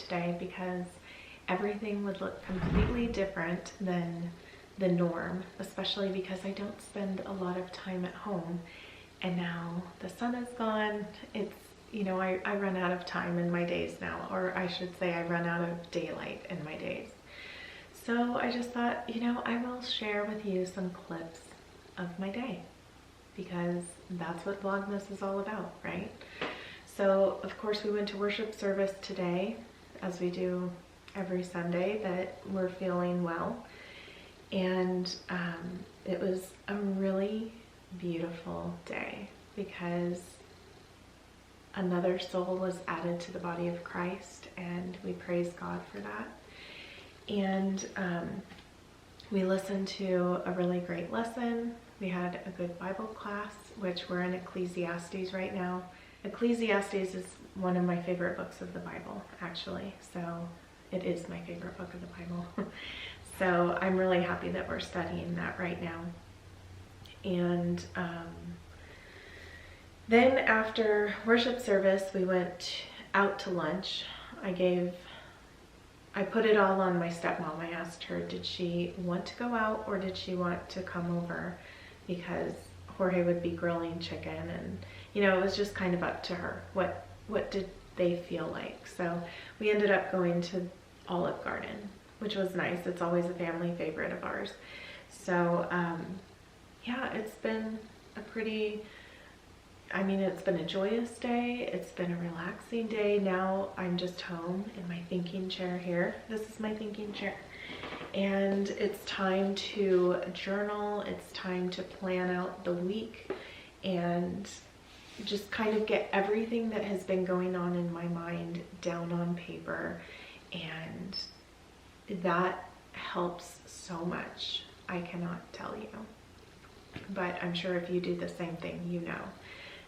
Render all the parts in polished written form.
today because everything would look completely different than the norm, especially because I don't spend a lot of time at home. And now the sun is gone. It's, you know, I run out of time in my days now, or I should say I run out of daylight in my days. So I just thought, you know, I will share with you some clips of my day because that's what Vlogmas is all about, right? So of course we went to worship service today, as we do every Sunday that we're feeling well. And it was a really beautiful day because another soul was added to the body of Christ, and we praise God for that. And we listened to a really great lesson. We had a good Bible class, which we're in Ecclesiastes right now. Ecclesiastes is one of my favorite books of the Bible, actually. So it is my favorite book of the Bible. So I'm really happy that we're studying that right now. And then after worship service, we went out to lunch. I put it all on my stepmom. I asked her, did she want to go out or did she want to come over? Because Jorge would be grilling chicken, and you know, it was just kind of up to her. What did they feel like? So we ended up going to Olive Garden, which was nice. It's always a family favorite of ours. So yeah, it's been it's been a joyous day. It's been a relaxing day. Now I'm just home in my thinking chair here. This is my thinking chair. And it's time to journal. It's time to plan out the week and just kind of get everything that has been going on in my mind down on paper. And that helps so much. I cannot tell you. But I'm sure if you do the same thing, you know.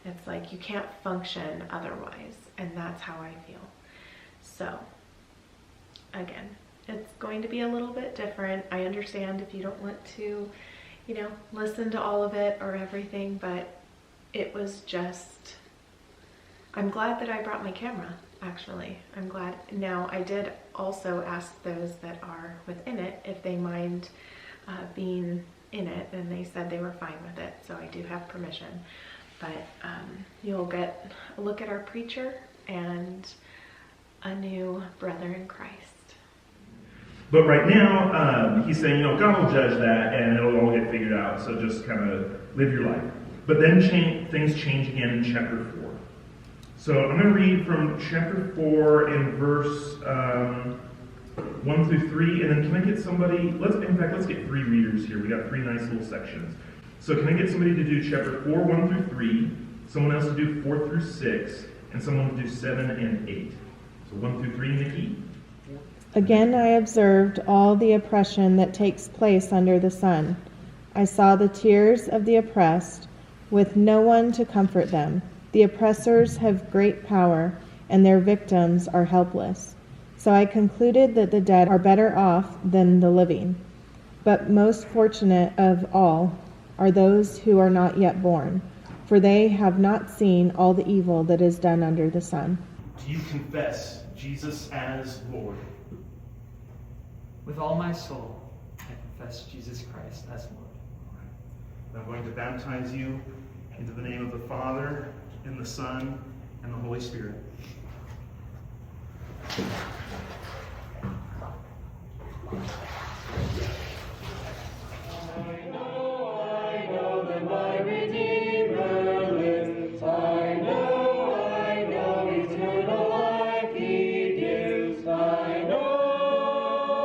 It's like you can't function otherwise, and that's how I feel. So, again, it's going to be a little bit different. I understand if you don't want to, you know, listen to all of it or everything, but it was just, I'm glad that I brought my camera, actually. I'm glad. Now, I did also ask those that are within it if they mind being in it, and they said they were fine with it, so I do have permission. But you'll get a look at our preacher and a new brother in Christ. But right now, he's saying, you know, God will judge that and it'll all get figured out, so just kind of live your life. But then things change again in chapter 4. So I'm going to read from chapter 4 in verse 1 through 3, and then can I get somebody, let's get 3 readers here. We got 3 nice little sections. So can I get somebody to do chapter 4, 1 through 3, someone else to do 4 through 6, and someone to do 7 and 8. So 1 through 3, Nikki. Again I observed all the oppression that takes place under the sun. I saw the tears of the oppressed, with no one to comfort them. The oppressors have great power, and their victims are helpless. So I concluded that the dead are better off than the living. But most fortunate of all are those who are not yet born, for they have not seen all the evil that is done under the sun. Do you confess Jesus as Lord? With all my soul, I confess Jesus Christ as Lord. All right. I'm going to baptize you into the name of the Father, and the Son, and the Holy Spirit. I know that my Redeemer lives. I know eternal life He gives. I know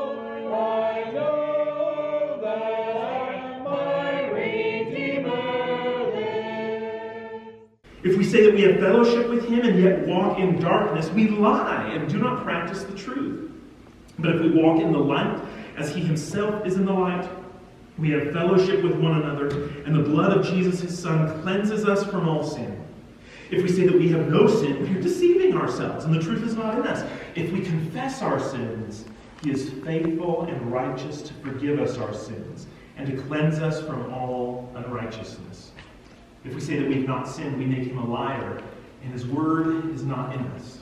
that my Redeemer lives. If we say that we have fellowship with Him and yet walk in darkness, we lie and do not practice the truth. But if we walk in the light, as He Himself is in the light, we have fellowship with one another, and the blood of Jesus, His Son, cleanses us from all sin. If we say that we have no sin, we are deceiving ourselves, and the truth is not in us. If we confess our sins, He is faithful and righteous to forgive us our sins and to cleanse us from all unrighteousness. If we say that we have not sinned, we make Him a liar, and His word is not in us.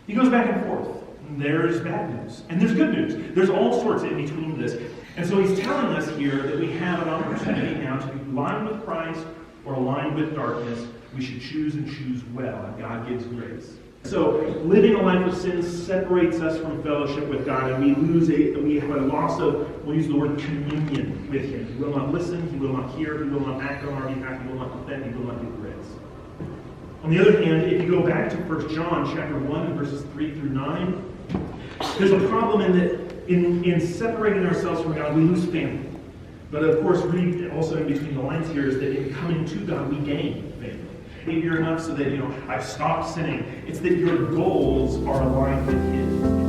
He goes back and forth. there's bad news, and there's good news. There's all sorts in between this. And so he's telling us here that we have an opportunity now to be aligned with Christ or aligned with darkness. We should choose and choose well, and God gives grace. So living a life of sin separates us from fellowship with God, and we have a loss of, we'll use the word communion with him. He will not listen, he will not hear, he will not act on our behalf, he will not defend, he will not give grace. On the other hand, if you go back to 1 John chapter 1 verses 3 through 9, there's a problem in that in separating ourselves from God, we lose family. But of course, read also in between the lines here is that in coming to God, we gain family. Behavior enough so that, I've stopped sinning. It's that your goals are aligned with his.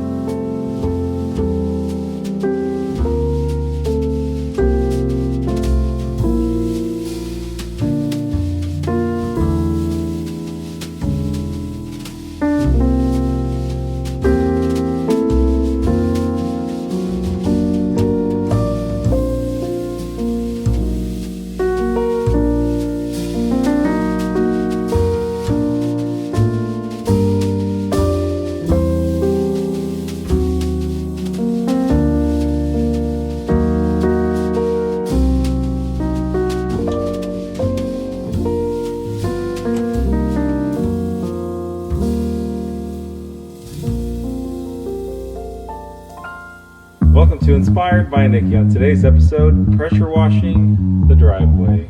Welcome to Inspired by Nikki. On today's episode, pressure washing the driveway.